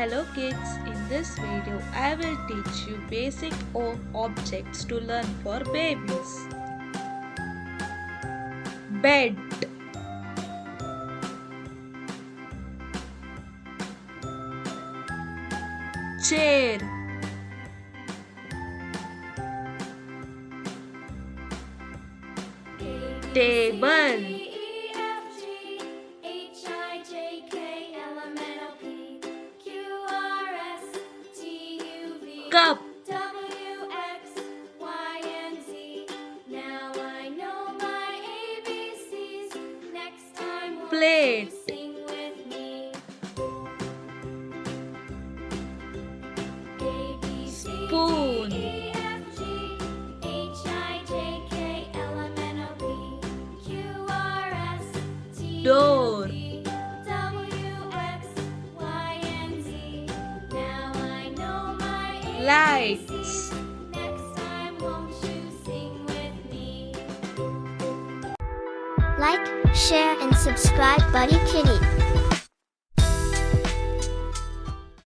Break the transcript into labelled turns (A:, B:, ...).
A: Hello kids, in this video I will teach you basic objects to learn for babies. Bed, chair, table, cup, plate, spoon, door, lights.
B: Like, share and subscribe Buddy Kitty.